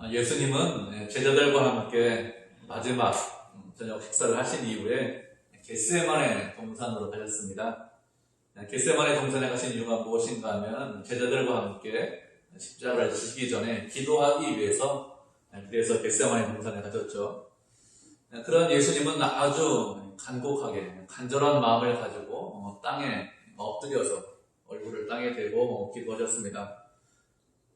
예수님은 제자들과 함께 마지막 저녁 식사를 하신 이후에 겟세마네 동산으로 가셨습니다. 겟세마네 동산에 가신 이유가 무엇인가 하면 제자들과 함께 십자가를 지기 전에 기도하기 위해서 그래서 겟세마네 동산에 가셨죠. 그런 예수님은 아주 간곡하게 간절한 마음을 가지고 땅에 엎드려서 얼굴을 땅에 대고 기도하셨습니다.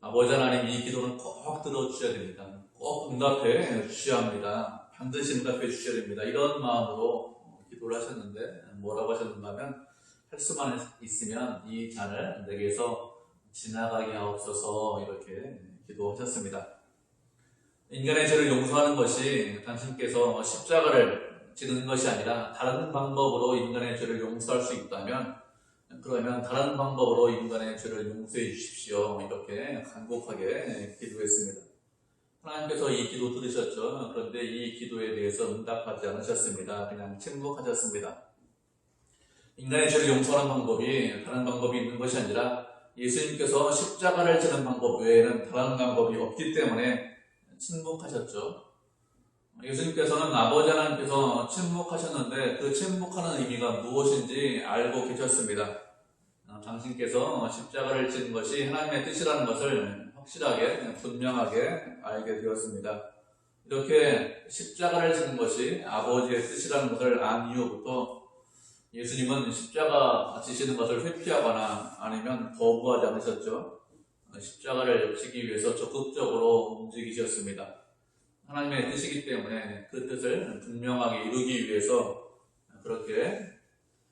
아버지 하나님, 이 기도는 꼭 들어주셔야 됩니다. 꼭 응답해 주셔야 합니다. 반드시 응답해 주셔야 됩니다. 이런 마음으로 기도를 하셨는데 뭐라고 하셨는가 하면 할 수만 있으면 이 잔을 내게서 지나가게 하옵소서 이렇게 기도하셨습니다. 인간의 죄를 용서하는 것이 당신께서 십자가를 지는 것이 아니라 다른 방법으로 인간의 죄를 용서할 수 있다면 그러면 다른 방법으로 인간의 죄를 용서해 주십시오. 이렇게 간곡하게 기도했습니다. 하나님께서 이 기도 들으셨죠. 그런데 이 기도에 대해서 응답하지 않으셨습니다. 그냥 침묵하셨습니다. 인간의 죄를 용서하는 방법이 다른 방법이 있는 것이 아니라 예수님께서 십자가를 지는 방법 외에는 다른 방법이 없기 때문에 침묵하셨죠. 예수님께서는 아버지 하나님께서 침묵하셨는데 그 침묵하는 의미가 무엇인지 알고 계셨습니다. 당신께서 십자가를 지는 것이 하나님의 뜻이라는 것을 확실하게 분명하게 알게 되었습니다. 이렇게 십자가를 지는 것이 아버지의 뜻이라는 것을 안 이후부터 예수님은 십자가 지시는 것을 회피하거나 아니면 거부하지 않으셨죠. 십자가를 지기 위해서 적극적으로 움직이셨습니다. 하나님의 뜻이기 때문에 그 뜻을 분명하게 이루기 위해서 그렇게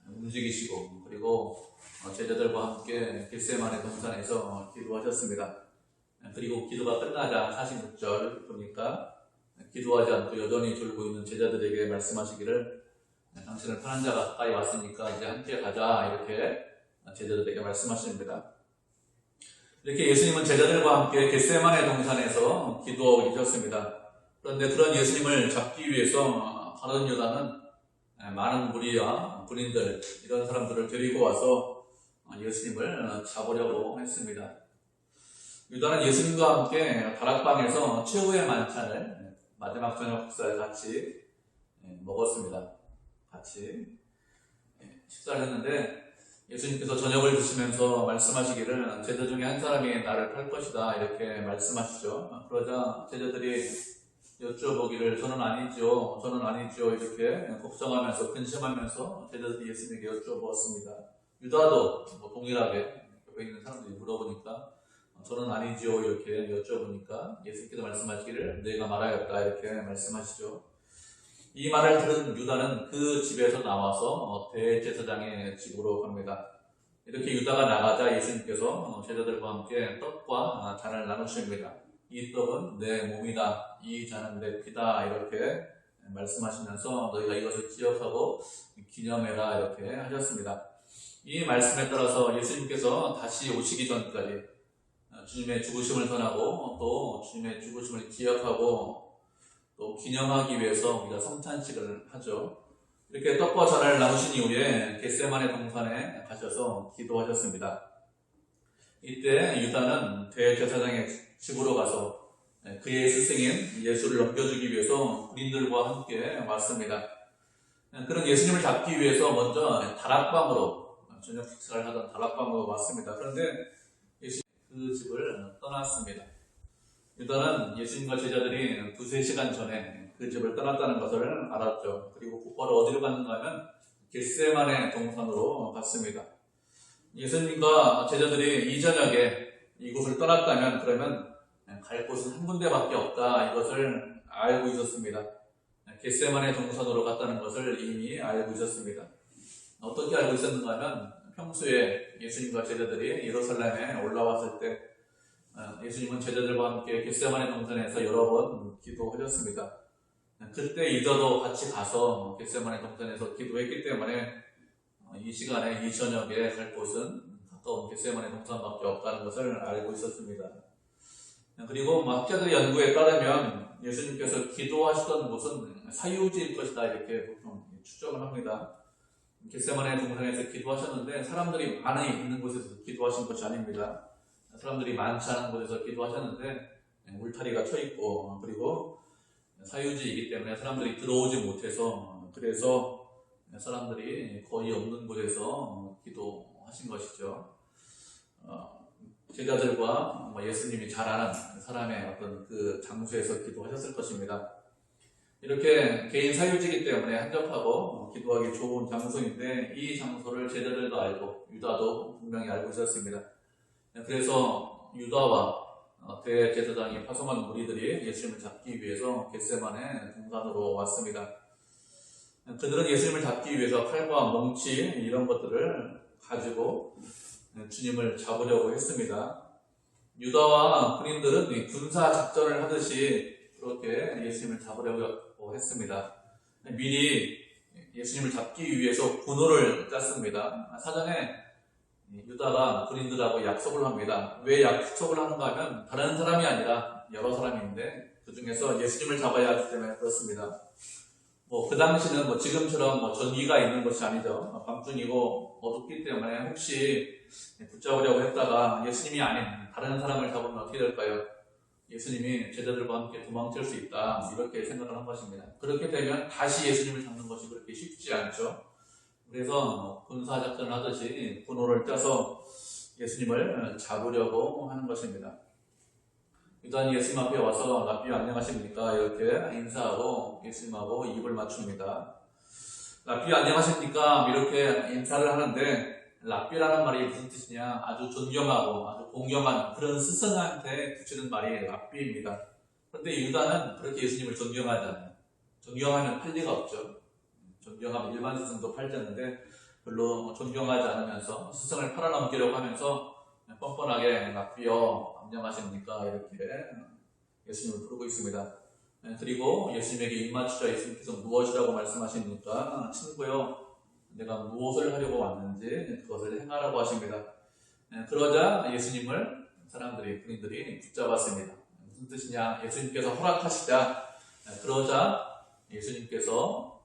움직이시고 그리고 제자들과 함께 겟세마네 동산에서 기도하셨습니다. 그리고 기도가 끝나자 46절 보니까 기도하지 않고 여전히 졸고 있는 제자들에게 말씀하시기를 당신을 편한 자가 가까이 왔으니까 이제 함께 가자 이렇게 제자들에게 말씀하십니다. 이렇게 예수님은 제자들과 함께 겟세마네 동산에서 기도하고 계셨습니다. 그런데 그런 예수님을 잡기 위해서 가룟 유다는 많은 무리와 군인들 이런 사람들을 데리고 와서 예수님을 잡으려고 했습니다. 유다는 예수님과 함께 다락방에서 최후의 만찬을 마지막 저녁 식사를 같이 먹었습니다. 같이 식사를 했는데 예수님께서 저녁을 드시면서 말씀하시기를 제자 중에 한 사람이 나를 팔 것이다 이렇게 말씀하시죠. 그러자 제자들이 여쭤보기를 저는 아니죠 이렇게 걱정하면서 근심하면서 제자들이 예수님에게 여쭤보았습니다. 유다도 동일하게 옆에 있는 사람들이 물어보니까 저는 아니죠 이렇게 여쭤보니까 예수님께서 말씀하시기를 내가 말하였다 이렇게 말씀하시죠. 이 말을 들은 유다는 그 집에서 나와서 대제사장의 집으로 갑니다. 이렇게 유다가 나가자 예수님께서 제자들과 함께 떡과 잔을 나누십니다. 이 떡은 내 몸이다. 이 잔은 내 피다. 이렇게 말씀하시면서 너희가 이것을 기억하고 기념해라. 이렇게 하셨습니다. 이 말씀에 따라서 예수님께서 다시 오시기 전까지 주님의 죽으심을 전하고 또 주님의 죽으심을 기억하고 또 기념하기 위해서 우리가 성찬식을 하죠. 이렇게 떡과 잔을 나누신 이후에 겟세마네 동산에 가셔서 기도하셨습니다. 이때 유다는 대제사장의 집으로 가서 그의 스승인 예수를 넘겨주기 위해서 군인들과 함께 왔습니다. 그런 예수님을 잡기 위해서 먼저 다락방으로 저녁 식사를 하던 다락방으로 왔습니다. 그런데 예수님 그 집을 떠났습니다. 유다는 예수님과 제자들이 2-3시간 전에 그 집을 떠났다는 것을 알았죠. 그리고 곧바로 어디로 갔는가 하면 겟세마네 동산으로 갔습니다. 예수님과 제자들이 이 저녁에 이곳을 떠났다면 그러면 갈 곳은 한 군데밖에 없다 이것을 알고 있었습니다. 겟세마네 동산으로 갔다는 것을 이미 알고 있었습니다. 어떻게 알고 있었는가 하면 평소에 예수님과 제자들이 예루살렘에 올라왔을 때 예수님은 제자들과 함께 겟세마네 동산에서 여러 번 기도하셨습니다. 그때 유다도 같이 가서 겟세마네 동산에서 기도했기 때문에 이 시간에 이 저녁에 갈 곳은 가까운 겟세마네 동산밖에 없다는 것을 알고 있었습니다. 그리고 학자들의 연구에 따르면 예수님께서 기도하시던 곳은 사유지일 것이다 이렇게 보통 추정을 합니다. 겟세마네 동산에서 기도하셨는데 사람들이 많이 있는 곳에서 기도하신 것이 아닙니다. 사람들이 많지 않은 곳에서 기도하셨는데 울타리가 쳐 있고, 그리고 사유지이기 때문에 사람들이 들어오지 못해서, 그래서 사람들이 거의 없는 곳에서 기도하신 것이죠. 제자들과 예수님이 잘 아는 사람의 어떤 그 장소에서 기도하셨을 것입니다. 이렇게 개인 사유지이기 때문에 한적하고 기도하기 좋은 장소인데, 이 장소를 제자들도 알고 유다도 분명히 알고 있었습니다. 그래서 유다와 대제사장이 파송한 무리들이 예수님을 잡기 위해서 겟세마네 동산으로 왔습니다. 그들은 예수님을 잡기 위해서 칼과 몽치 이런 것들을 가지고 주님을 잡으려고 했습니다. 유다와 군인들은 군사 작전을 하듯이 그렇게 예수님을 잡으려고 했습니다. 미리 예수님을 잡기 위해서 군호를 짰습니다. 사전에 유다가 군인들하고 약속을 합니다. 왜 약속을 하는가 하면 다른 사람이 아니라 여러 사람인데 그 중에서 예수님을 잡아야 하기 때문에 그렇습니다. 그 당시는 지금처럼 전기가 있는 것이 아니죠. 밤중이고 어둡기 때문에 혹시 붙잡으려고 했다가 예수님이 아닌 다른 사람을 잡으면 어떻게 될까요? 예수님이 제자들과 함께 도망칠 수 있다, 이렇게 생각을 한 것입니다. 그렇게 되면 다시 예수님을 잡는 것이 그렇게 쉽지 않죠. 그래서 군사작전을 하듯이 군호를 짜서 예수님을 잡으려고 하는 것입니다. 유다는 예수님 앞에 와서 랍비 안녕하십니까? 이렇게 인사하고 예수님하고 입을 맞춥니다. 랍비 안녕하십니까? 이렇게 인사를 하는데, 랍비라는 말이 무슨 뜻이냐? 아주 존경하고 아주 공경하는 그런 스승한테 붙이는 말이 랍비입니다. 그런데 유다는 그렇게 예수님을 존경하지 않아요. 존경하면 팔 리가 없죠. 존경하면 일반 스승도 팔자는데 별로 존경하지 않으면서 스승을 팔아넘기려고 하면서 뻔뻔하게 랍비여 안녕하십니까? 이렇게 예수님을 부르고 있습니다. 그리고 예수님에게 입맞추자 예수님께서 무엇이라고 말씀하십니까? 친구여, 내가 무엇을 하려고 왔는지 그것을 행하라고 하십니다. 그러자 예수님을 사람들이, 군인들이 붙잡았습니다. 무슨 뜻이냐? 예수님께서 허락하시자, 그러자 예수님께서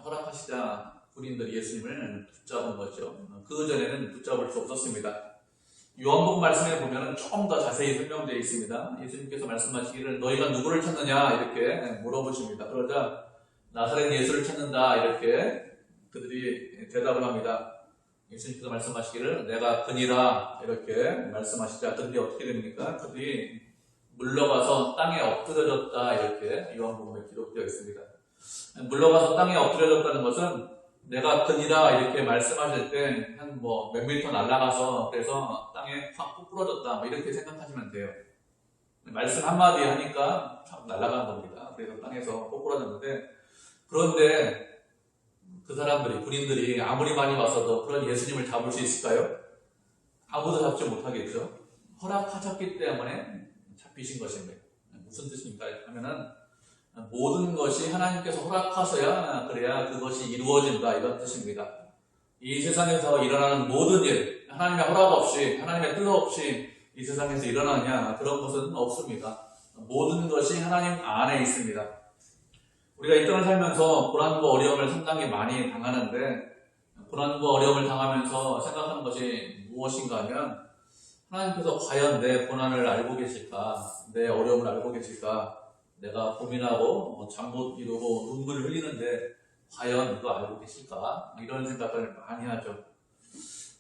허락하시자 군인들이 예수님을 붙잡은 거죠. 그 전에는 붙잡을 수 없었습니다. 요한복음 말씀에 보면 조금 더 자세히 설명되어 있습니다. 예수님께서 말씀하시기를 너희가 누구를 찾느냐 이렇게 물어보십니다. 그러자 나사렛 예수를 찾는다 이렇게 그들이 대답을 합니다. 예수님께서 말씀하시기를 내가 그니라 이렇게 말씀하시자 그들이 어떻게 됩니까? 그들이 물러가서 땅에 엎드려졌다 이렇게 요한복음에 기록되어 있습니다. 물러가서 땅에 엎드려졌다는 것은 내가 그니라 이렇게 말씀하실 때 한 몇 미터 날아가서 그래서 땅에 확 부러졌다 이렇게 생각하시면 돼요. 말씀 한마디 하니까 확 날아간 겁니다. 그래서 땅에서 꼭 부러졌는데, 그런데 그 사람들이, 군인들이 아무리 많이 와서도 그런 예수님을 잡을 수 있을까요? 아무도 잡지 못하겠죠. 허락하셨기 때문에 잡히신 것입니다. 무슨 뜻입니까? 하면은 모든 것이 하나님께서 허락하셔야 그래야 그것이 이루어진다 이런 뜻입니다. 이 세상에서 일어나는 모든 일, 하나님의 허락 없이, 하나님의 뜻 없이 이 세상에서 일어나냐, 그런 것은 없습니다. 모든 것이 하나님 안에 있습니다. 우리가 이 땅을 살면서 고난과 어려움을 상당히 많이 당하는데, 고난과 어려움을 당하면서 생각하는 것이 무엇인가 하면, 하나님께서 과연 내 고난을 알고 계실까, 내 어려움을 알고 계실까, 내가 고민하고 잠 못 이루고 눈물을 흘리는데 과연 이거 알고 계실까? 이런 생각을 많이 하죠.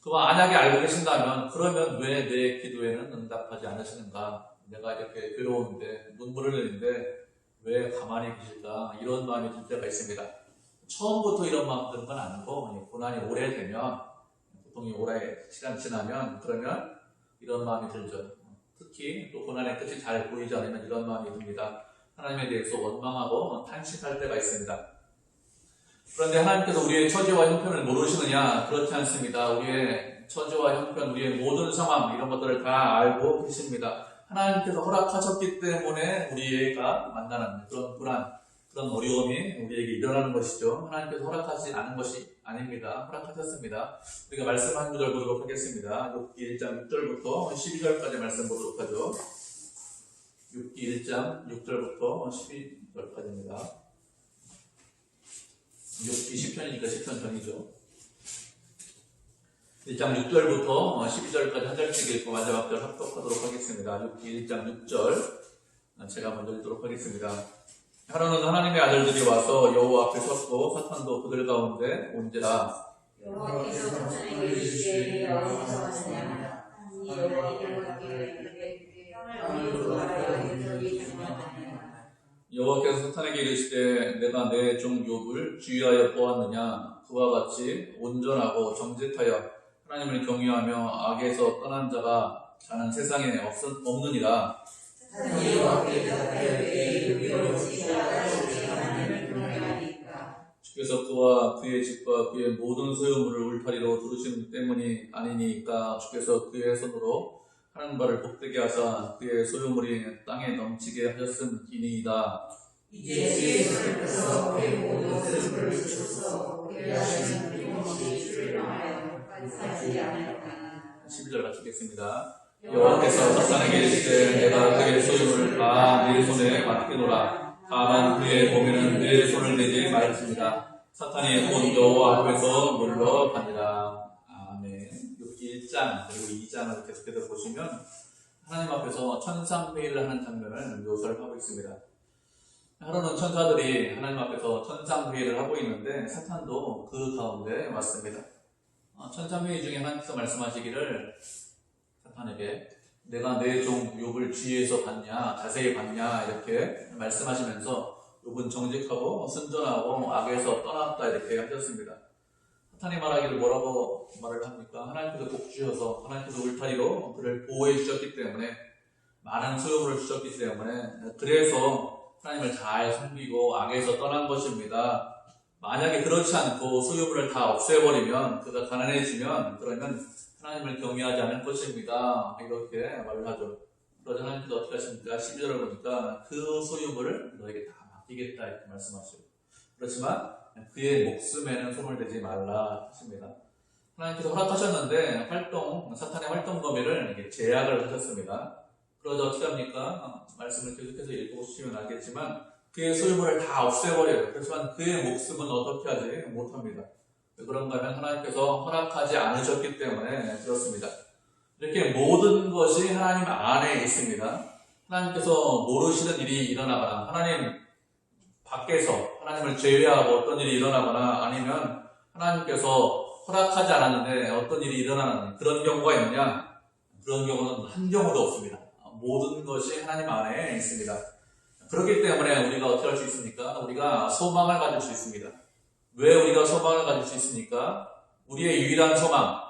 그거 만약에 알고 계신다면 그러면 왜 내 기도에는 응답하지 않으시는가? 내가 이렇게 괴로운데 눈물을 흘리는데 왜 가만히 계실까? 이런 마음이 들 때가 있습니다. 처음부터 이런 마음 드는 건 아니고 고난이 오래되면, 고통이 오래 시간 지나면 그러면 이런 마음이 들죠. 특히 또 고난의 끝이 잘 보이지 않으면 이런 마음이 듭니다. 하나님에 대해서 원망하고 탄식할 때가 있습니다. 그런데 하나님께서 우리의 처지와 형편을 모르시느냐? 그렇지 않습니다. 우리의 처지와 형편, 우리의 모든 상황 이런 것들을 다 알고 계십니다. 하나님께서 허락하셨기 때문에 우리가 만나는 그런 불안, 그런 어려움이 우리에게 일어나는 것이죠. 하나님께서 허락하지 않은 것이 아닙니다. 허락하셨습니다. 우리가 말씀 한 구절 보도록 하겠습니다. 욥기 1장 6절부터 12절까지 말씀 보도록 하죠. 욥기 1장 6절부터 12절까지입니다. 욥기 10편이니까 10편 전이죠. 1장 6절부터 12절까지 한 절씩 읽고 마지막 절 합독하도록 하겠습니다. 욥기 1장 6절 제가 먼저 읽도록 하겠습니다. 하루는 하나님의 아들들이 와서 여호와 앞에 섰고 사탄도 그들 가운데 온지라. 여호와께서 사탄에게 이르시되 네가 어디서 왔느냐 하니 여호와께서 사탄에게 이르시되 내가 내 종 욥을 주의하여 보았느냐. 그와 같이 온전하고 정직하여 하나님을 경외하며 악에서 떠난 자는 세상에 없느니라. 주께서 그와 그의 집과 그의 모든 소유물을 울타리로 두르신 때문이 아니니까. 주께서 그의 손으로 하는 바를 복되게 하사 그의 소유물이 땅에 넘치게 하셨음이니이다. 이제 주께서 그의 모든 소유물을 주셔서 그의 하시는 일곱이 주를 향하여 하지 않았다. 11절 마치겠습니다. 여호와께서 사탄에게 이르시되 내가 그의 소유물을 다 내 손에 맡기노라. 다만 그의 몸에는 내 손을 대지 말았습니다. 사탄이 곧 여호와 앞에서 물러가니라. 아멘. 1장 그리고 2장을 계속해서 보시면 하나님 앞에서 천상회의를 하는 장면을 묘사를 하고 있습니다. 하루는 천사들이 하나님 앞에서 천상회의를 하고 있는데 사탄도 그 가운데 왔습니다. 천상회의 중에 하나님께서 말씀하시기를 사탄에게 내가 내 종 욥을 주위에서 봤냐, 자세히 봤냐 이렇게 말씀하시면서 욥은 정직하고 순전하고 악에서 떠났다 이렇게 하셨습니다. 사탄이 말하기를 뭐라고 말을 합니까? 하나님께서 복 주셔서 하나님께서 울타리로 그를 보호해 주셨기 때문에 많은 소유물을 주셨기 때문에 그래서 하나님을 잘 섬기고 악에서 떠난 것입니다. 만약에 그렇지 않고 소유물을 다 없애버리면 그가 가난해지면 그러면 하나님을 경외하지 않을 것입니다. 이렇게 말을 하죠. 그러자 하나님께서 어떻게 하십니까? 12절을 보니까 그 소유물을 너에게 다 맡기겠다 이렇게 말씀하시고, 그렇지만 그의 목숨에는 손을 대지 말라 하십니다. 하나님께서 허락하셨는데 사탄의 활동 범위를 제약을 하셨습니다. 그러자 어떻게 합니까? 말씀을 계속해서 읽어보시면 알겠지만 그의 소유물을 다 없애버려요. 그렇지만 그의 목숨은 어떻게 하지 못합니다. 왜 그런가 하면 하나님께서 허락하지 않으셨기 때문에 그렇습니다. 이렇게 모든 것이 하나님 안에 있습니다. 하나님께서 모르시는 일이 일어나거나 하나님 밖에서 하나님을 제외하고 어떤 일이 일어나거나 아니면 하나님께서 허락하지 않았는데 어떤 일이 일어나는 그런 경우가 있느냐? 그런 경우는 한 경우도 없습니다. 모든 것이 하나님 안에 있습니다. 그렇기 때문에 우리가 어떻게 할 수 있습니까? 우리가 소망을 가질 수 있습니다. 왜 우리가 소망을 가질 수 있습니까? 우리의 유일한 소망,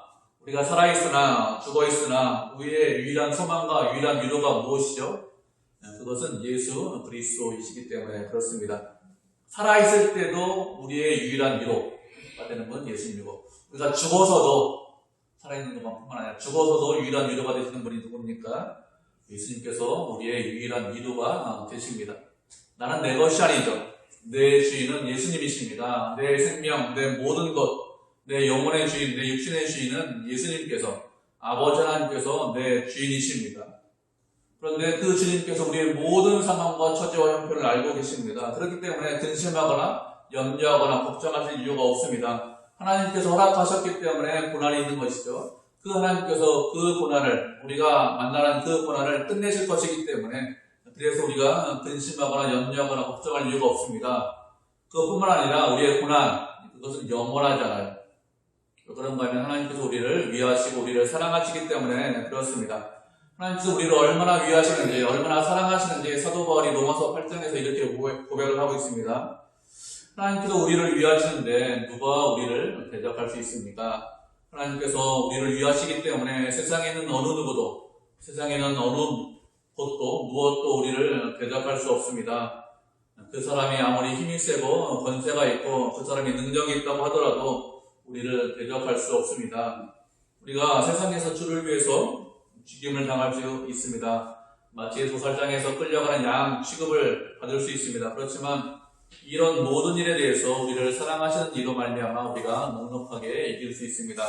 우리가 살아있으나 죽어있으나 우리의 유일한 소망과 유일한 위로가 무엇이죠? 그것은 예수 그리스도이시기 때문에 그렇습니다. 살아있을 때도 우리의 유일한 위로가 되는 건 예수님이고, 우리가 죽어서도 살아있는 것만뿐만 아니라 죽어서도 유일한 위로가 되시는 분이 누굽니까? 예수님께서 우리의 유일한 위로가 되십니다. 나는 내 것이 아니죠. 내 주인은 예수님이십니다. 내 생명, 내 모든 것, 내 영혼의 주인, 내 육신의 주인은 예수님께서, 아버지 하나님께서 내 주인이십니다. 그런데 그 주님께서 우리의 모든 상황과 처지와 형편을 알고 계십니다. 그렇기 때문에 근심하거나 염려하거나 걱정하실 이유가 없습니다. 하나님께서 허락하셨기 때문에 고난이 있는 것이죠. 그 하나님께서 그 고난을, 우리가 만나는 그 고난을 끝내실 것이기 때문에 그래서 우리가 근심하거나 염려하거나 걱정할 이유가 없습니다. 그것뿐만 아니라 우리의 고난, 그것은 영원하잖아요. 그런가 하면 하나님께서 우리를 위하시고 우리를 사랑하시기 때문에 그렇습니다. 하나님께서 우리를 얼마나 위하시는지, 얼마나 사랑하시는지 사도 바울이 로마서 8장에서 이렇게 고백을 하고 있습니다. 하나님께서 우리를 위하시는데 누가 우리를 대적할 수 있습니까? 하나님께서 우리를 위하시기 때문에 세상에 있는 어느 누구도, 세상에는 어느 곳도 무엇도 우리를 대적할 수 없습니다. 그 사람이 아무리 힘이 세고 권세가 있고 그 사람이 능력이 있다고 하더라도 우리를 대적할 수 없습니다. 우리가 세상에서 주를 위해서 죽임을 당할 수 있습니다. 마치 도살장에서 끌려가는 양 취급을 받을 수 있습니다. 그렇지만 이런 모든 일에 대해서 우리를 사랑하시는 이로 말미암아 우리가 넉넉하게 이길 수 있습니다.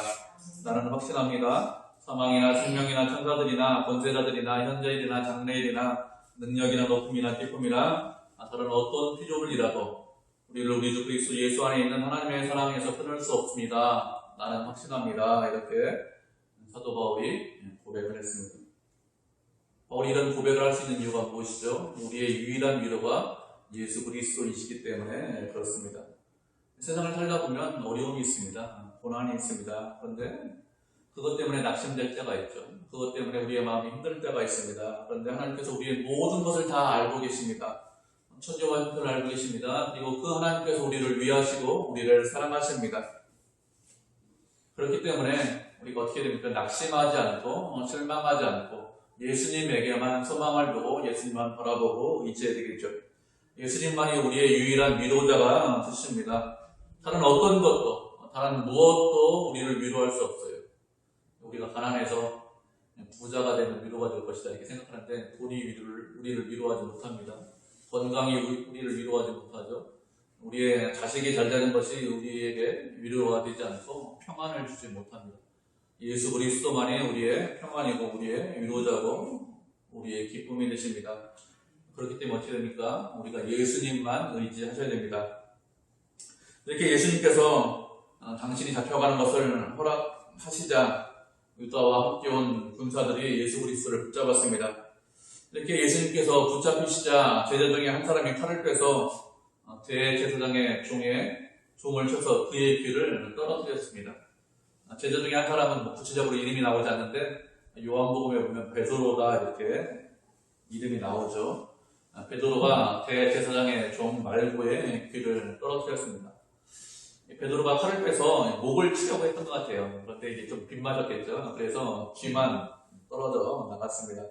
나는 확신합니다. 사망이나 생명이나 천사들이나 권세자들이나 현재일이나 장래일이나 능력이나 높음이나 기쁨이나 다른 어떤 피조물이라도 우리를 우리 주 그리스도 예수 안에 있는 하나님의 사랑에서 끊을 수 없습니다. 나는 확신합니다. 이렇게 사도 바울이 고백을 했습니다. 바울이 이런 고백을 할 수 있는 이유가 무엇이죠? 우리의 유일한 위로가 예수 그리스도이시기 때문에 그렇습니다. 세상을 살다 보면 어려움이 있습니다. 고난이 있습니다. 그런데 그것 때문에 낙심될 때가 있죠. 그것 때문에 우리의 마음이 힘들 때가 있습니다. 그런데 하나님께서 우리의 모든 것을 다 알고 계십니다. 천지와 형편을 알고 계십니다. 그리고 그 하나님께서 우리를 위하시고 우리를 사랑하십니다. 그렇기 때문에 우리가 어떻게 됩니까? 낙심하지 않고 실망하지 않고 예수님에게만 소망을 두고 예수님만 바라보고 있어야 되겠죠. 예수님만이 우리의 유일한 위로자가 되십니다. 다른 어떤 것도, 다른 무엇도 우리를 위로할 수 없어요. 우리가 가난해서 부자가 되면 위로가 될 것이다 이렇게 생각하는데 돈이 우리를 위로하지 못합니다. 건강이 우리를 위로하지 못하죠. 우리의 자식이 잘 되는 것이 우리에게 위로가 되지 않고 평안을 주지 못합니다. 예수 그리스도만이 우리의 평안이고 우리의 위로자고 우리의 기쁨이 되십니다. 그렇기 때문에 어떻게 됩니까? 우리가 예수님만 의지하셔야 됩니다. 이렇게 예수님께서 당신이 잡혀가는 것을 허락하시자 유다와 함께 온 군사들이 예수 그리스도를 붙잡았습니다. 이렇게 예수님께서 붙잡히시자 제자 중에 한 사람이 칼을 빼서 대제사장의 종을 쳐서 그의 귀를 떨어뜨렸습니다. 제자 중에 한 사람은 구체적으로 이름이 나오지 않는데 요한복음에 보면 베드로다 이렇게 이름이 나오죠. 베드로가 대제사장의 종 말고의 귀를 떨어뜨렸습니다. 베드로가 칼을 빼서 목을 치려고 했던 것 같아요. 그런데 이게 좀 빗맞았겠죠. 그래서 귀만 떨어져 나갔습니다.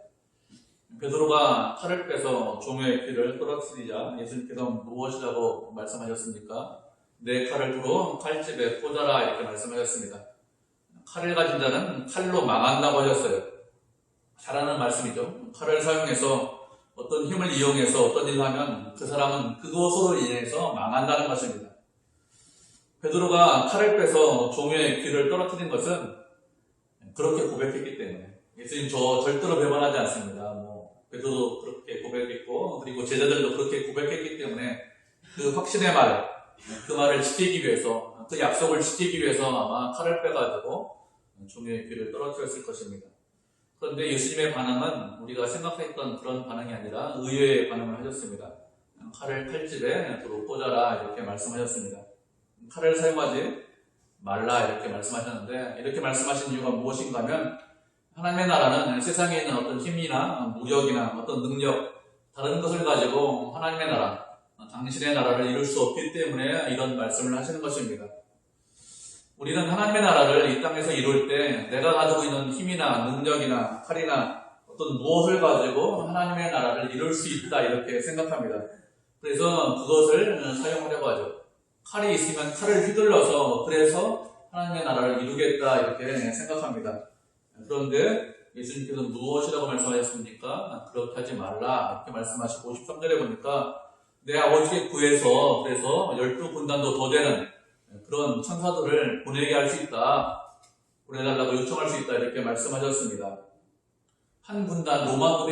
베드로가 칼을 빼서 종의 귀를 떨어뜨리자 예수님께서 무엇이라고 말씀하셨습니까? 내 칼을 두고 칼집에 꽂아라 이렇게 말씀하셨습니다. 칼을 가진 자는 칼로 망한다고 하셨어요. 잘하는 말씀이죠. 칼을 사용해서 어떤 힘을 이용해서 어떤 일을 하면 그 사람은 그것으로 인해서 망한다는 것입니다. 베드로가 칼을 빼서 종의 귀를 떨어뜨린 것은 그렇게 고백했기 때문에 예수님 저 절대로 배반하지 않습니다. 베드로도 그렇게 고백했고 그리고 제자들도 그렇게 고백했기 때문에 그 확신의 말, 그 말을 지키기 위해서 그 약속을 지키기 위해서 아마 칼을 빼가지고 종의 귀를 떨어뜨렸을 것입니다. 그런데 예수님의 반응은 우리가 생각했던 그런 반응이 아니라 의외의 반응을 하셨습니다. 칼을 칼집에 두고 꽂아라 이렇게 말씀하셨습니다. 칼을 사용하지 말라 이렇게 말씀하셨는데 이렇게 말씀하신 이유가 무엇인가 하면 하나님의 나라는 세상에 있는 어떤 힘이나 무력이나 어떤 능력 다른 것을 가지고 하나님의 나라, 당신의 나라를 이룰 수 없기 때문에 이런 말씀을 하시는 것입니다. 우리는 하나님의 나라를 이 땅에서 이룰 때 내가 가지고 있는 힘이나 능력이나 칼이나 어떤 무엇을 가지고 하나님의 나라를 이룰 수 있다 이렇게 생각합니다. 그래서 그것을 사용하려고 하죠. 칼이 있으면 칼을 휘둘러서 그래서 하나님의 나라를 이루겠다 이렇게 생각합니다. 그런데 예수님께서 무엇이라고 말씀하셨습니까? 그렇게 하지 말라 이렇게 말씀하시고 53절에 보니까 내 아버지께 구해서 그래서 12군단도 더 되는 그런 천사들을 보내게 할 수 있다, 보내달라고 요청할 수 있다 이렇게 말씀하셨습니다. 한 군단, 로마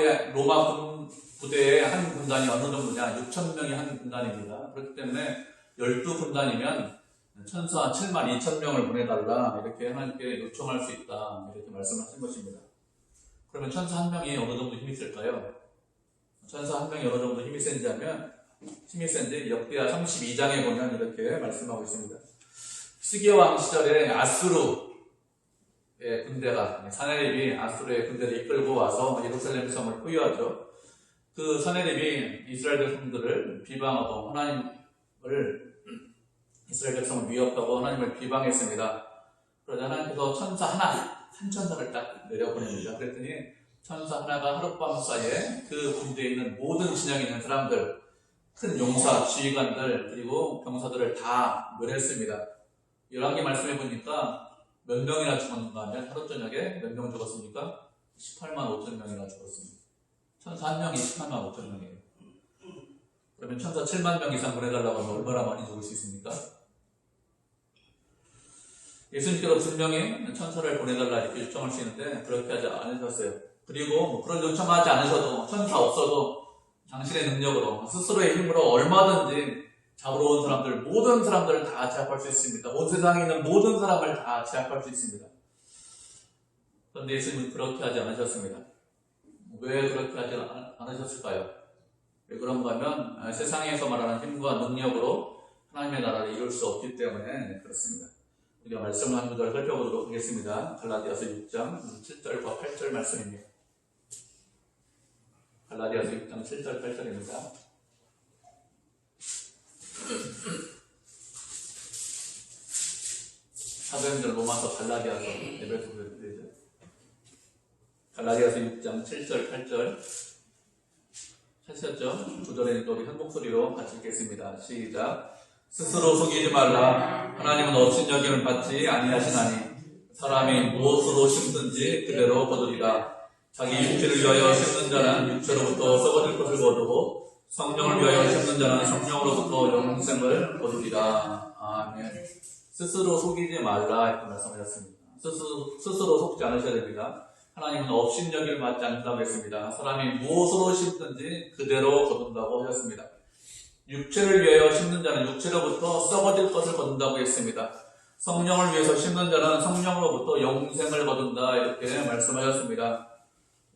부대의 한 군단이 어느 정도냐? 6,000명이 한 군단입니다. 그렇기 때문에 12군단이면 천사 72,000명을 보내달라 이렇게 하나님께 요청할 수 있다 이렇게 말씀하신 것입니다. 그러면 천사 한 명이 어느 정도 힘이 쓸까요? 천사 한 명이 어느 정도 힘이 센지 역대하 32장에 보면 이렇게 말씀하고 있습니다. 시기야 왕 시절에 아수르의 군대가 사네립이 아수르의 군대를 이끌고 와서 예루살렘 성을 포위하죠. 그 사네립이 이스라엘 백성들을 비방하고 이스라엘 백성을 위협하고 하나님을 비방했습니다. 그러자 하나님께서 천사 하나, 한 천사를 딱 내려보냅니다. 그랬더니 천사 하나가 하룻밤 사이에 그 군대에 있는 모든 진영에 있는 사람들, 큰 용사, 지휘관들, 그리고 병사들을 다 멸했습니다. 11개 말씀해 보니까 몇 명이나 죽었는가 하면 하루 저녁에 몇 명 죽었습니까? 18만 5천 명이나 죽었습니다. 천사 한 명이 18만 5천 명이에요. 그러면 천사 7만 명 이상 보내달라고 하면 얼마나 많이 죽을 수 있습니까? 예수님께서 분명히 천사를 보내달라 이렇게 요청할 수 있는데 그렇게 하지 않으셨어요. 그리고 그런 요청하지 않으셔도 천사 없어도 당신의 능력으로 스스로의 힘으로 얼마든지 잡으러 온 사람들, 모든 사람들을 다 제압할 수 있습니다. 온 세상에 있는 모든 사람을 다 제압할 수 있습니다. 그런데 예수님은 그렇게 하지 않으셨습니다. 왜 그렇게 하지 않으셨을까요? 왜 그런가 하면 세상에서 말하는 힘과 능력으로 하나님의 나라를 이룰 수 없기 때문에 그렇습니다. 우리가 말씀을 한 구절 살펴보도록 하겠습니다. 갈라디아서 6장 7절과 8절 말씀입니다. 갈라디아서 6장 7절 8절입니다. 사도행전 로마서 갈라디아서 에베소 그랬죠. 갈라디아서 6장 7절 8절 하셨죠? 9절에 우리 한 목소리로 같이 읽겠습니다. 시작. 스스로 속이지 말라. 하나님은 업신여김을 받지 아니하시나니 사람이 무엇으로 심든지 그대로 거두리라. 자기 육체를 위하여 심는 자는 육체로부터 썩어질 것을 거두고 성령을 위하여 심는 자는 성령으로부터 영생을 거두리라. 아멘. 스스로 속이지 말라 이렇게 말씀하셨습니다. 스스로 속지 않으셔야 됩니다. 하나님은 업신여김을 받지 않는다고 했습니다. 사람이 무엇으로 심든지 그대로 거둔다고 하셨습니다. 육체를 위하여 심는 자는 육체로부터 썩어질 것을 거둔다고 했습니다. 성령을 위해서 심는 자는 성령으로부터 영생을 거둔다 이렇게 말씀하셨습니다.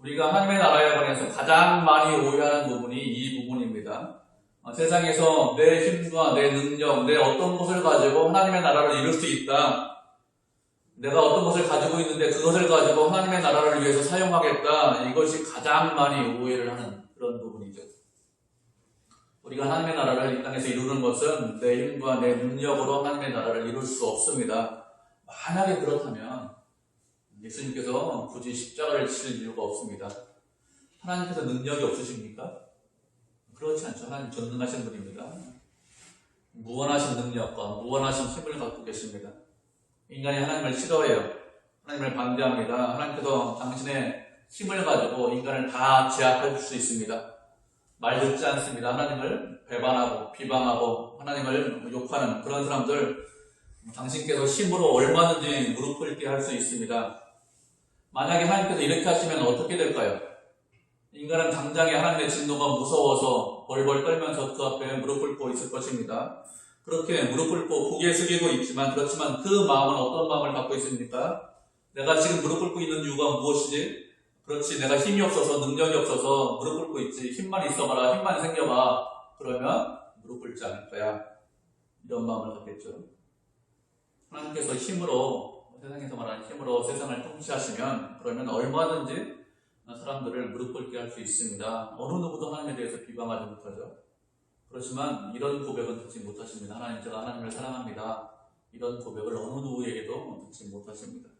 우리가 하나님의 나라에 관해서 가장 많이 오해하는 부분이 이 부분입니다. 세상에서 내 힘과 내 능력, 내 어떤 것을 가지고 하나님의 나라를 이룰 수 있다. 내가 어떤 것을 가지고 있는데 그것을 가지고 하나님의 나라를 위해서 사용하겠다. 이것이 가장 많이 오해를 하는 그런 부분이죠. 우리가 하나님의 나라를 이 땅에서 이루는 것은 내 힘과 내 능력으로 하나님의 나라를 이룰 수 없습니다. 만약에 그렇다면 예수님께서 굳이 십자가를 칠 이유가 없습니다. 하나님께서 능력이 없으십니까? 그렇지 않죠. 하나님 전능하신 분입니다. 무한하신 능력과 무한하신 힘을 갖고 계십니다. 인간이 하나님을 싫어해요. 하나님을 반대합니다. 하나님께서 당신의 힘을 가지고 인간을 다 제압해 줄 수 있습니다. 말 듣지 않습니다. 하나님을 배반하고 비방하고 하나님을 욕하는 그런 사람들 당신께서 힘으로 얼마든지 무릎 꿇게 할 수 있습니다. 만약에 하나님께서 이렇게 하시면 어떻게 될까요? 인간은 당장에 하나님의 진노가 무서워서 벌벌 떨면서 그 앞에 무릎 꿇고 있을 것입니다. 그렇게 무릎 꿇고 고개 숙이고 있지만 그렇지만 그 마음은 어떤 마음을 갖고 있습니까? 내가 지금 무릎 꿇고 있는 이유가 무엇이지? 그렇지, 내가 힘이 없어서 능력이 없어서 무릎 꿇고 있지. 힘만 있어봐라, 힘만 생겨봐. 그러면 무릎 꿇지 않을 거야. 이런 마음을 갖겠죠. 하나님께서 힘으로, 세상에서 말하는 힘으로 세상을 통치하시면 그러면 얼마든지 사람들을 무릎 꿇게 할 수 있습니다. 어느 누구도 하나님에 대해서 비방하지 못하죠. 그렇지만 이런 고백은 듣지 못하십니다. 하나님, 제가 하나님을 사랑합니다. 이런 고백을 어느 누구에게도 듣지 못하십니다.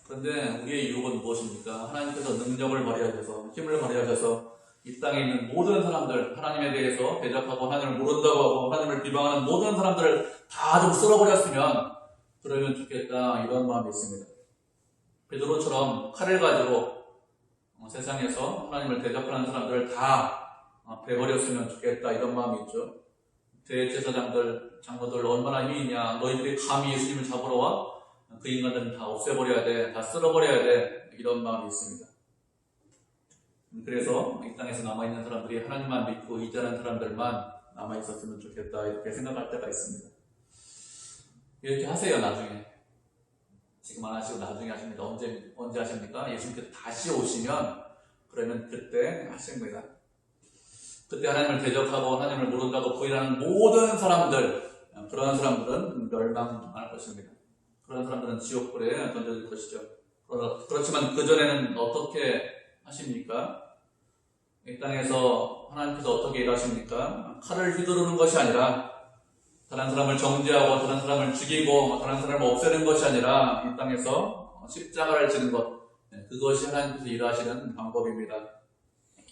그런데 우리의 유혹은 무엇입니까? 하나님께서 능력을 발휘하셔서 힘을 발휘하셔서 이 땅에 있는 모든 사람들, 하나님에 대해서 대적하고 하나님을 모른다고 하고 하나님을 비방하는 모든 사람들을 다 좀 쓸어버렸으면 그러면 좋겠다 이런 마음이 있습니다. 베드로처럼 칼을 가지고 세상에서 하나님을 대적하는 사람들을 다 베버렸으면 좋겠다 이런 마음이 있죠. 대제사장들, 장로들 얼마나 힘이 있냐. 너희들이 감히 예수님을 잡으러 와? 그 인간들은 다 없애버려야 돼. 다 쓸어버려야 돼. 이런 마음이 있습니다. 그래서 이 땅에서 남아있는 사람들이 하나님만 믿고 의지하는 사람들만 남아있었으면 좋겠다 이렇게 생각할 때가 있습니다. 이렇게 하세요. 나중에. 지금 안 하시고 나중에 하십니다. 언제 하십니까? 예수님께서 다시 오시면 그러면 그때 하십니다. 그때 하나님을 대적하고 하나님을 모른다고 부인하는 모든 사람들, 그런 사람들은 멸망할 것입니다. 그런 사람들은 지옥불에 던져질 것이죠. 그렇지만 그전에는 어떻게 하십니까? 이 땅에서 하나님께서 어떻게 일하십니까? 칼을 휘두르는 것이 아니라 다른 사람을 정죄하고 다른 사람을 죽이고 다른 사람을 없애는 것이 아니라 이 땅에서 십자가를 지는 것, 그것이 하나님께서 일하시는 방법입니다.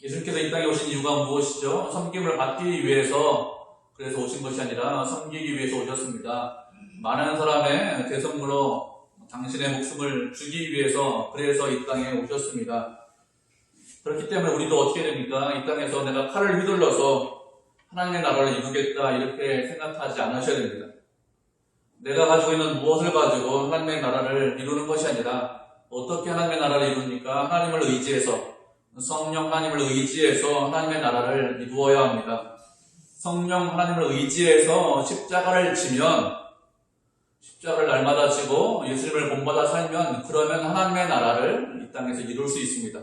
예수님께서 이 땅에 오신 이유가 무엇이죠? 섬김을 받기 위해서 그래서 오신 것이 아니라 섬기기 위해서 오셨습니다. 많은 사람의 대성물로 당신의 목숨을 주기 위해서 그래서 이 땅에 오셨습니다. 그렇기 때문에 우리도 어떻게 됩니까? 이 땅에서 내가 칼을 휘둘러서 하나님의 나라를 이루겠다 이렇게 생각하지 않으셔야 됩니다. 내가 가지고 있는 무엇을 가지고 하나님의 나라를 이루는 것이 아니라 어떻게 하나님의 나라를 이룹니까? 하나님을 의지해서, 성령 하나님을 의지해서 하나님의 나라를 이루어야 합니다. 성령 하나님을 의지해서 십자가를 지면, 십자가를 날마다 지고 예수님을 본받아 살면 그러면 하나님의 나라를 이 땅에서 이룰 수 있습니다.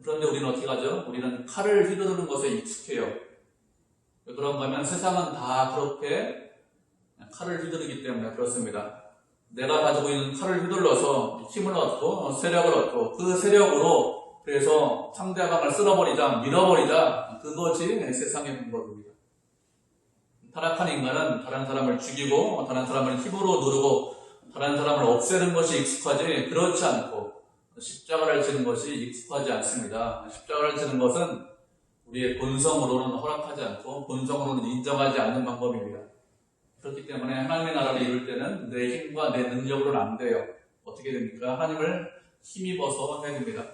그런데 우리는 어떻게 하죠? 우리는 칼을 휘두르는 것에 익숙해요. 왜 그런가 하면 세상은 다 그렇게 칼을 휘두르기 때문에 그렇습니다. 내가 가지고 있는 칼을 휘둘러서 힘을 얻고 세력을 얻고 그 세력으로 그래서 상대방을 쓸어버리자, 밀어버리자, 그것이 세상의 방법입니다. 타락한 인간은 다른 사람을 죽이고 다른 사람을 힘으로 누르고 다른 사람을 없애는 것이 익숙하지 그렇지 않고 십자가를 지는 것이 익숙하지 않습니다. 십자가를 지는 것은 우리의 본성으로는 허락하지 않고 본성으로는 인정하지 않는 방법입니다. 그렇기 때문에 하나님의 나라를 이룰 때는 내 힘과 내 능력으로는 안 돼요. 어떻게 됩니까? 하나님을 힘입어서 해야 됩니다.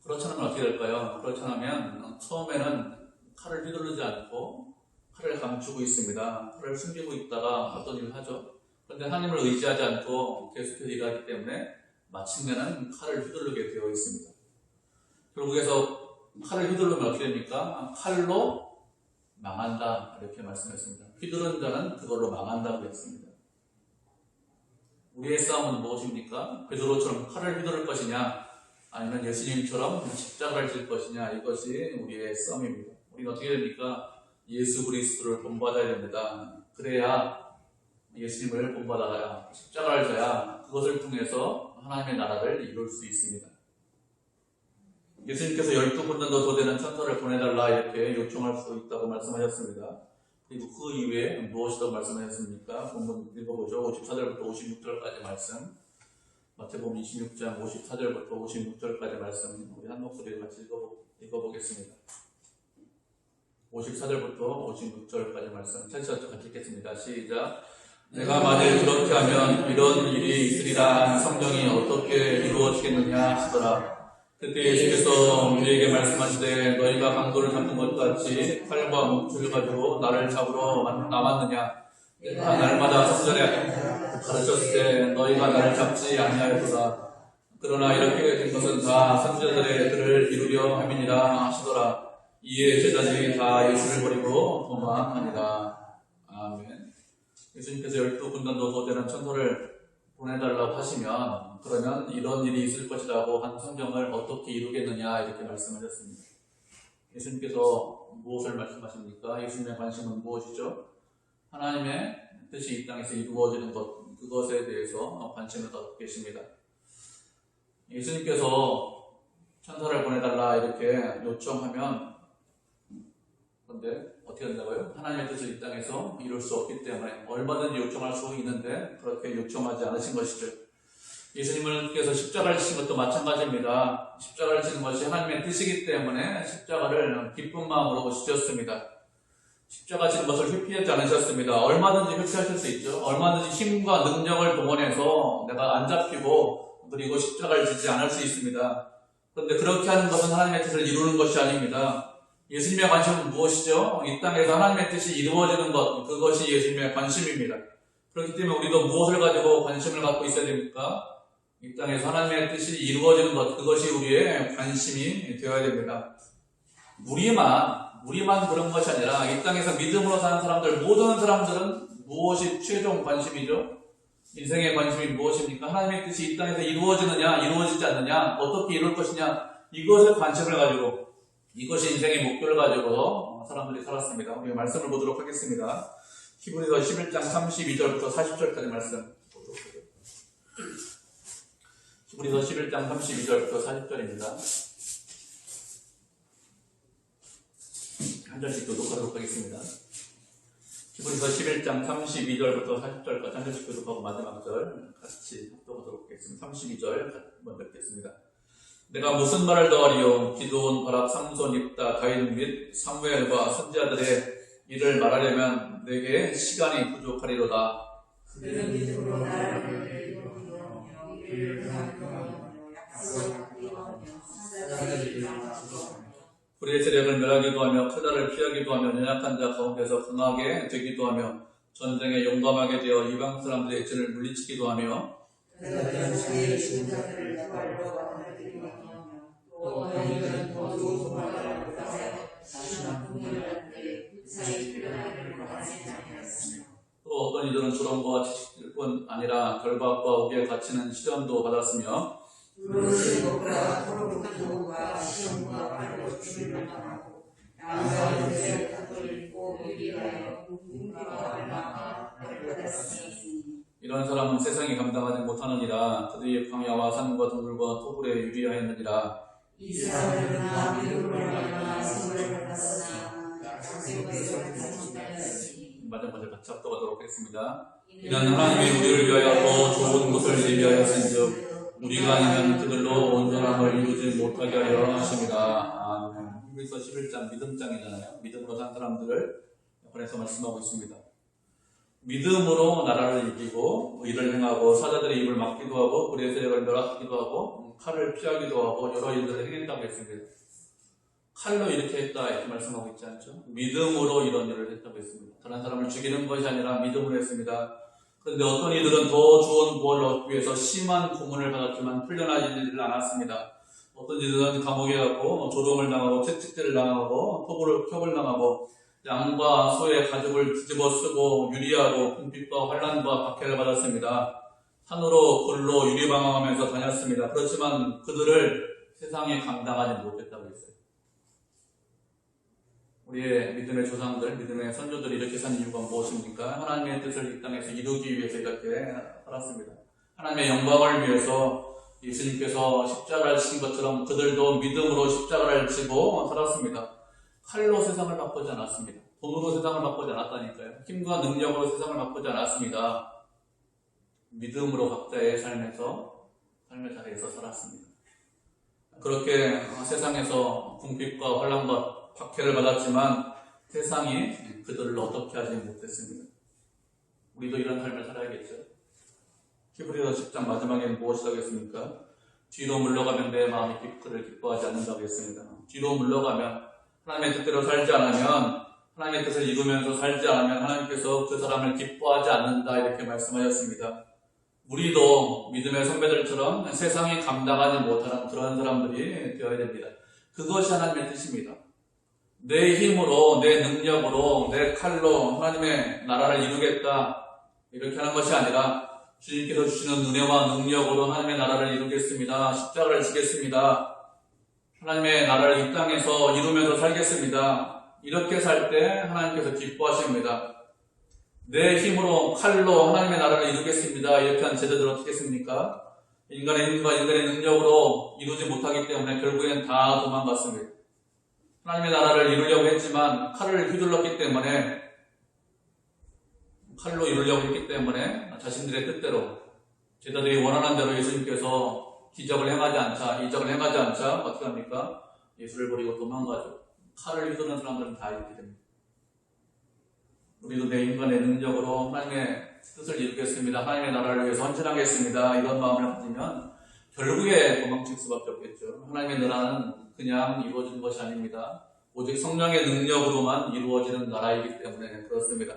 그렇지 않으면 어떻게 될까요? 그렇지 않으면 처음에는 칼을 휘두르지 않고 칼을 감추고 있습니다. 칼을 숨기고 있다가 어떤 일을 하죠. 그런데 하나님을 의지하지 않고 계속해서 일하기 때문에 마침내는 칼을 휘두르게 되어 있습니다. 결국에서 칼을 휘두르면 어떻게 됩니까? 칼로 망한다 이렇게 말씀했습니다. 휘두른 자는 그걸로 망한다고 했습니다. 우리의 싸움은 무엇입니까? 베드로처럼 칼을 휘두를 것이냐 아니면 예수님처럼 십자가를 질 것이냐 이것이 우리의 싸움입니다. 우리는 어떻게 됩니까? 예수 그리스도를 본받아야 됩니다. 그래야 예수님을 본받아야 십자가를 져야 그것을 통해서 하나님의 나라를 이룰 수 있습니다. 예수님께서 12군단도 더 되는 천사를 보내달라 이렇게 요청할 수 있다고 말씀하셨습니다. 그리고 그 이후에 무엇이라고 말씀하셨습니까? 본문 읽어보죠. 54절부터 56절까지 말씀, 마태복음 26장 54절부터 56절까지 말씀 우리 한 목소리로 같이 읽어보겠습니다. 54절부터 56절까지 말씀 같이 읽겠습니다. 시작. 내가 만일 그렇게 하면 이런 일이 있으리라 성경이 어떻게 이루어지겠느냐 하시더라. 그때 예수께서 우리에게 말씀하시되 너희가 강도를 잡는 것 같이 칼과 몽추를 가지고 나를 잡으러 나왔느냐. 내가 날마다 성전에 가르쳤을 때 너희가 나를 잡지 아니하였도다. 그러나 이렇게 된 것은 다 선지자들의 글을 이루려 함이니라 하시더라. 이에 제자들이 다 예수를 버리고 도망하니라. 아멘. 예수님께서 12군단도 더 되는 천사를 보내달라고 하시면 그러면 이런 일이 있을 것이라고 한 성경을 어떻게 이루겠느냐 이렇게 말씀하셨습니다. 예수님께서 무엇을 말씀하십니까? 예수님의 관심은 무엇이죠? 하나님의 뜻이 이 땅에서 이루어지는 것, 그것에 대해서 관심을 갖고 계십니다. 예수님께서 천사를 보내달라 이렇게 요청하면 그런데 어떻게 된다고요? 하나님의 뜻을 이 땅에서 이룰 수 없기 때문에 얼마든지 요청할 수 있는데 그렇게 요청하지 않으신 것이죠. 예수님께서 십자가를 지신 것도 마찬가지입니다. 십자가를 지는 것이 하나님의 뜻이기 때문에 십자가를 기쁜 마음으로 지셨습니다. 십자가 지는 것을 회피하지 않으셨습니다. 얼마든지 회피하실 수 있죠. 얼마든지 힘과 능력을 동원해서 내가 안 잡히고 그리고 십자가를 지지 않을 수 있습니다. 그런데 그렇게 하는 것은 하나님의 뜻을 이루는 것이 아닙니다. 예수님의 관심은 무엇이죠? 이 땅에서 하나님의 뜻이 이루어지는 것, 그것이 예수님의 관심입니다. 그렇기 때문에 우리도 무엇을 가지고 관심을 갖고 있어야 됩니까? 이 땅에서 하나님의 뜻이 이루어지는 것, 그것이 우리의 관심이 되어야 됩니다. 우리만 그런 것이 아니라 이 땅에서 믿음으로 사는 사람들, 모든 사람들은 무엇이 최종 관심이죠? 인생의 관심이 무엇입니까? 하나님의 뜻이 이 땅에서 이루어지느냐, 이루어지지 않느냐, 어떻게 이룰 것이냐, 이것을 관심을 가지고 이것이 인생의 목표를 가지고 사람들이 살았습니다. 우리 말씀을 보도록 하겠습니다. 히브리서 11장 32절부터 40절까지 말씀 보도록 하겠습니다. 히브리서 11장 32절부터 40절입니다. 한 절씩 교독하도록 하겠습니다. 히브리서 11장 32절부터 40절까지 한 절씩 교독하고 마지막 절 같이 합독하도록 하겠습니다. 32절 먼저 읽겠습니다. 내가 무슨 말을 더하리요? 기드온, 바락, 삼손, 입다, 다윗 및 사무엘과 선지자들의 일을 말하려면 내게 시간이 부족하리로다. 그들은 믿음으로 나를 이루며 이를 강구하며 약속하며 사자들을 일어나서 불의 세력을 멸하기도 하며 크다를 피하기도 하며 연약한 자 가운데서 강하게 되기도 하며 전쟁에 용감하게 되어 이방 사람들의 진을 물리치기도 하며 그들은 자기의 신자들을 부활로 받아들이며 또 너희들은 더 좋은 말을 못하여 자신의 분을 받되 사이 필요하기를 원하지 아니하였으며 또 어떤 이들은 조롱과 지식뿐 아니라 결박과 옥에 갇히는 시련도 받았으며 부르신 것과 토록 기도와 시험과 발로 주를 당하고 양가 요새 탑을 입고 위리하여 궁금과 얼마나 받았으니 이런 사람은 세상이 감당하지 못하느니라. 그들이 광야와 산과 동굴과 토굴에 유리하였느니라. 이 사람들은 나 믿음으로 말미암아 선물을 받았으나 약속에서 상속하였으니 마지막까지 같이 합독하도록 하겠습니다. 이는 하나님이 우리를 위하여 더 좋은 것을 예비하였은즉 우리가 아니면 그들로 온전함을 이루지 못하게 하려 하십니다. 아멘. 히브리서 11장 믿음장이잖아요. 믿음으로 산 사람들을 번에서 말씀하고 있습니다. 믿음으로 나라를 이기고 일을 행하고 사자들의 입을 막기도 하고 불의 세력을 멸하기도 하고 칼을 피하기도 하고 여러 일들을 행했다고 했습니다. 칼로 이렇게 했다 이렇게 말씀하고 있지 않죠? 믿음으로 이런 일을 했다고 했습니다. 다른 사람을 죽이는 것이 아니라 믿음으로 했습니다. 그런데 어떤 이들은 더 좋은 구원을 얻기 위해서 심한 고문을 받았지만 풀려나지를 않았습니다. 어떤 이들은 감옥에 가고 조롱을 당하고 채찍질을 당하고 표를 당하고 양과 소의 가죽을 뒤집어 쓰고 유리하고 궁핍과 환난과 박해를 받았습니다. 산으로 굴로 유리방황하면서 다녔습니다. 그렇지만 그들을 세상에 감당하지 못했다고 했어요. 우리의 믿음의 조상들, 믿음의 선조들이 이렇게 산 이유가 무엇입니까? 하나님의 뜻을 이 땅에서 이루기 위해서 이렇게 살았습니다. 하나님의 영광을 위해서 예수님께서 십자가를 지신 것처럼 그들도 믿음으로 십자가를 지고 살았습니다. 칼로 세상을 바꾸지 않았습니다. 돈으로 세상을 바꾸지 않았다니까요. 힘과 능력으로 세상을 바꾸지 않았습니다. 믿음으로 각자의 삶의 자리에서 살았습니다. 그렇게 세상에서 궁핍과 환난과 박해를 받았지만 세상이 그들을 어떻게 하지 못했습니다. 우리도 이런 삶을 살아야겠죠. 히브리서 10장 마지막에는 무엇이라고 했습니까? 뒤로 물러가면 내 마음이 그를 기뻐하지 않는다고 했습니다. 뒤로 물러가면 하나님의 뜻대로 살지 않으면 하나님의 뜻을 이루면서 살지 않으면 하나님께서 그 사람을 기뻐하지 않는다 이렇게 말씀하셨습니다. 우리도 믿음의 선배들처럼 세상이 감당하지 못하는 그런 사람들이 되어야 됩니다. 그것이 하나님의 뜻입니다. 내 힘으로, 내 능력으로, 내 칼로 하나님의 나라를 이루겠다 이렇게 하는 것이 아니라 주님께서 주시는 은혜와 능력으로 하나님의 나라를 이루겠습니다. 십자가를 지겠습니다. 하나님의 나라를 이 땅에서 이루면서 살겠습니다. 이렇게 살 때 하나님께서 기뻐하십니다. 내 힘으로 칼로 하나님의 나라를 이루겠습니다. 이렇게 한 제자들 어떻게 했습니까? 인간의 힘과 인간의 능력으로 이루지 못하기 때문에 결국에는 다 도망갔습니다. 하나님의 나라를 이루려고 했지만 칼을 휘둘렀기 때문에 칼로 이루려고 했기 때문에 자신들의 뜻대로 제자들이 원하는 대로 예수님께서 기적을 행하지 않자, 이적을 행하지 않자 어떻게 합니까? 예수를 버리고 도망가죠. 칼을 휘두르는 사람들은 다 이렇게 됩니다. 우리도 내 인간의 능력으로 하나님의 뜻을 이루겠습니다. 하나님의 나라를 위해서 헌신하겠습니다. 이런 마음을 가지면 결국에 도망칠 수밖에 없겠죠. 하나님의 나라는 그냥 이루어지는 것이 아닙니다. 오직 성령의 능력으로만 이루어지는 나라이기 때문에 그렇습니다.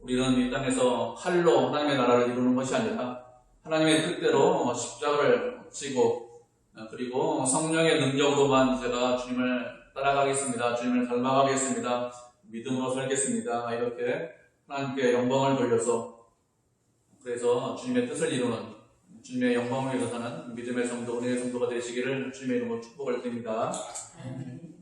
우리는 이 땅에서 칼로 하나님의 나라를 이루는 것이 아니라 하나님의 뜻대로 십자가를 지고 그리고 성령의 능력으로만 제가 주님을 따라가겠습니다. 주님을 닮아가겠습니다. 믿음으로 살겠습니다. 이렇게 하나님께 영광을 돌려서 그래서 주님의 뜻을 이루는 주님의 영광을 위해서 사는 믿음의 성도, 은혜의 성도가 되시기를 주님의 이름으로 축복을 드립니다.